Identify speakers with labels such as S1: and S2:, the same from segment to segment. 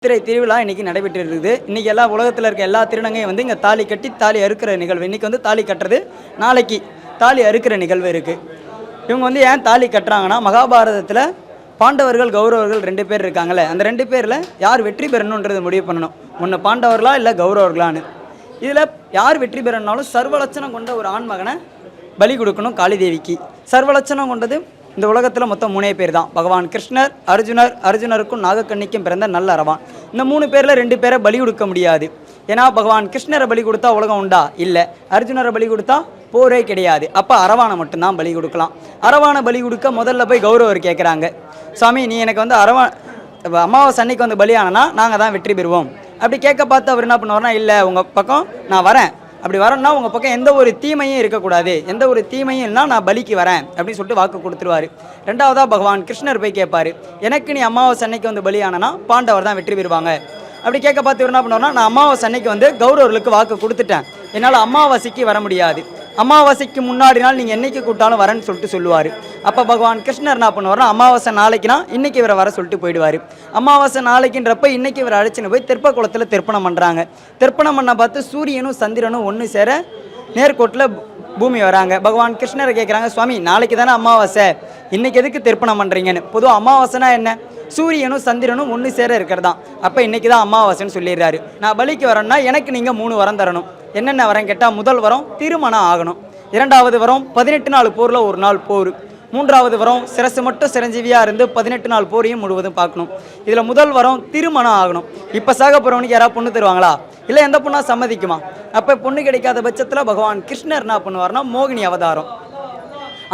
S1: சித்திரை திருவிழா இன்னைக்கு நடைபெற்று இருக்குது. இன்னைக்கு எல்லா உலகத்தில் இருக்க எல்லா திருநங்கையும் வந்து இங்கே தாலி கட்டி தாலி அறுக்கிற நிகழ்வு. இன்னைக்கு வந்து தாலி கட்டுறது, நாளைக்கு தாலி அறுக்கிற நிகழ்வு இருக்குது. இவங்க வந்து ஏன் தாலி கட்டுறாங்கன்னா, மகாபாரதத்தில் பாண்டவர்கள் கௌரவர்கள் 2 பேர் இருக்காங்களே, அந்த 2 பேரில் யார் வெற்றி பெறணுன்றது முடிவு பண்ணணும். ஒன்று பாண்டவர்களா இல்லை கௌரவர்களான்னு. இதில் யார் வெற்றி பெறணும்னாலும் சர்வலட்சணம் கொண்ட ஒரு ஆண் மகனை பலி கொடுக்கணும் காளிதேவிக்கு. சர்வலட்சணம் கொண்டது இந்த உலகத்தில் மொத்தம் 3 பேர் தான். பகவான் கிருஷ்ணர், அர்ஜுனருக்கும் நாகக்கண்ணிக்கும் பிறந்த நல்ல அரவான். இந்த 3 பேரில் 2 பேரை பலி கொடுக்க முடியாது. ஏன்னா பகவான் கிருஷ்ணரை பலி கொடுத்தா உலகம் உண்டா? இல்லை. அர்ஜுனரை பலி கொடுத்தா போரே கிடையாது. அப்போ அரவானை மட்டும்தான் பலி கொடுக்கலாம். அரவானை பலி கொடுக்க முதல்ல போய் கௌரவர் கேட்குறாங்க, சாமி நீ எனக்கு வந்து அமாவாசை அன்னைக்கு வந்து பலியானனா நாங்கள் தான் வெற்றி பெறுவோம். அப்படி கேட்க பார்த்து அவர் என்ன பண்ணுவார்னா, இல்லை உங்கள் பக்கம் நான் வரேன், அப்படி வரேன்னா உங்கள் பக்கம் எந்த ஒரு தீமையும் இருக்கக்கூடாது, எந்த ஒரு தீமையும் இல்லைனா நான் பலிக்கு வரேன் அப்படின்னு சொல்லிட்டு வாக்கு கொடுத்துருவார். ரெண்டாவதாக பகவான் கிருஷ்ணர் போய் கேட்பார், எனக்கு நீ அமாவாசை அன்னைக்கு வந்து பலியானனா பாண்டவர் தான் வெற்றி பெறுவாங்க. அப்படி கேட்க பார்த்து என்ன பண்ணுவார்னா, நான் அமாவாசை அன்னைக்கு வந்து கௌரவர்களுக்கு வாக்கு கொடுத்துட்டேன், என்னால் அமாவாசைக்கு வர முடியாது, அமாவாசைக்கு முன்னாடி நாள் நீங்கள் என்னைக்கு கூட்டாலும் வரேன்னு சொல்லிட்டு சொல்லுவார். அப்போ பகவான் கிருஷ்ணர் என்ன பண்ணுவார்னா, அமாவாசை நாளைக்குனா இன்றைக்கி இவரை வர சொல்லிட்டு போயிடுவார். அமாவாசை நாளைக்குன்றப்ப இன்றைக்கி இவரை அழைச்சின்னு போய் தெற்ப குளத்தில் திருப்பணம் பண்ணுறாங்க. திருப்பணம் பண்ண பார்த்து சூரியனும் சந்திரனும் ஒன்று சேர நேர்கோட்டில் பூமி வராங்க. பகவான் கிருஷ்ணரை கேட்குறாங்க, சுவாமி நாளைக்கு தானே அமாவாசை, இன்றைக்கி எதுக்கு திருப்பணம் பண்ணுறீங்கன்னு. பொதுவாக அமாவாசைனா என்ன? சூரியனும் சந்திரனும் ஒன்று சேர இருக்கிறதான். அப்போ இன்றைக்கி தான் அமாவாசைன்னு சொல்லிடுறாரு. நான் பலிக்கு வரேன்னா எனக்கு நீங்கள் 3 வரம் தரணும். என்னென்ன வரம் கேட்டால், முதல் வரம் திருமணம் ஆகணும், 2வது வரம் 18 நாள் போரில் 1 நாள் போர், 3வது வரம் சிரசு மட்டும் சிரஞ்சீவியாக இருந்து 18 நாள் போரையும் முழுவதும் பார்க்கணும். இதில் முதல் வரம் திருமணம் ஆகணும். இப்போ சாக போகிறவனுக்கு யாராவது பொண்ணு தருவாங்களா? இல்லை எந்த பொண்ணாக சம்மதிக்குமா? அப்போ பொண்ணு கிடைக்காத பட்சத்தில் பகவான் கிருஷ்ணர் என்ன பண்ணுவார்னா, மோகினி அவதாரம்,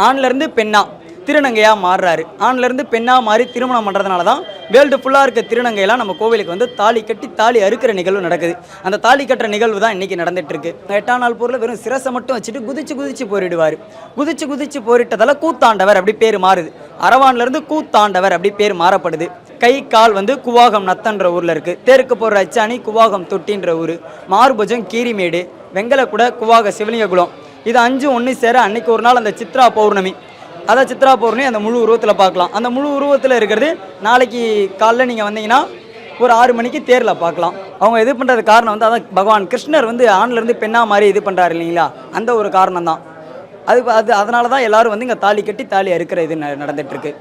S1: ஆண்லேருந்து பெண்ணா திருநங்கையாக மாறுறாரு. ஆண்லேருந்து பெண்ணாக மாறி திருமணம் பண்ணுறதுனால தான் வேர்ல்டு ஃபுல்லாக இருக்க திருநங்கையெல்லாம் நம்ம கோவிலுக்கு வந்து தாலி கட்டி தாலி அறுக்கிற நிகழ்வு நடக்குது. அந்த தாலி கட்டுற நிகழ்வு தான் இன்றைக்கி நடந்துகிட்ருக்கு. 8ஆம் நாள் போரில் வெறும் சிரசை மட்டும் வச்சுட்டு குதிச்சு போரிடுவார். குதிச்சு போரிட்டதால் கூத்தாண்டவர் அப்படி பேர் மாறுது. அரவான்லேருந்து கூத்தாண்டவர் அப்படி பேர் மாறப்படுது. கை கால் வந்து குவாகம் நத்தன்ற ஊரில் இருக்குது. தேருக்கு போகிற அச்சாணி குவாகம் தொட்டின்ற ஊர், மார்புஜம் கீரிமேடு, வெங்கலக்குட குவாக சிவலிங்ககுளம், இது 5 ஒன்று சேர அன்னைக்கு ஒரு நாள் அந்த சித்ரா பௌர்ணமி. அதான் சித்ரா பௌர்ணமி அந்த முழு உருவத்தில் பார்க்கலாம். அந்த முழு உருவத்தில் இருக்கிறது நாளைக்கு காலைல நீங்கள் வந்தீங்கன்னா ஒரு 6 மணிக்கு தேரில் பார்க்கலாம். அவங்க இது பண்ணுறது காரணம் வந்து அதான் பகவான் கிருஷ்ணர் வந்து ஆண்லேருந்து பெண்ணாக மாதிரி இது பண்ணுறாரு இல்லைங்களா, அந்த ஒரு காரணம் தான் அதனால தான் எல்லோரும் வந்து இங்கே தாலி கட்டி தாலி அறுக்கிற இது நடந்துகிட்ருக்கு.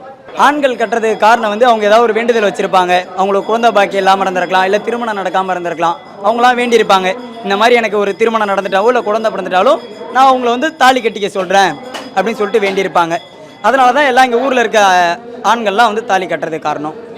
S1: ஆண்கள் கட்டுறதுக்கு காரணம் வந்து அவங்க ஏதாவது ஒரு வேண்டுதல் வச்சுருப்பாங்க. அவங்களுக்கு குழந்தை பாக்கியம் இல்லாமல் இருந்திருக்கலாம், இல்லை திருமணம் நடக்காமல் இருந்திருக்கலாம். அவங்களாம் வேண்டியிருப்பாங்க, இந்த மாதிரி எனக்கு ஒரு திருமணம் நடந்துட்டாவோ இல்லை குழந்தை பிறந்துட்டாலும் நான் அவங்கள வந்து தாலி கட்டிக்க சொல்கிறேன் அப்படின்னு சொல்லிட்டு வேண்டியிருப்பாங்க. அதனால தான் எல்லாம் இங்கே ஊரில் இருக்க ஆண்கள்லாம் வந்து தாலி கட்டுறதுக்கு காரணம்.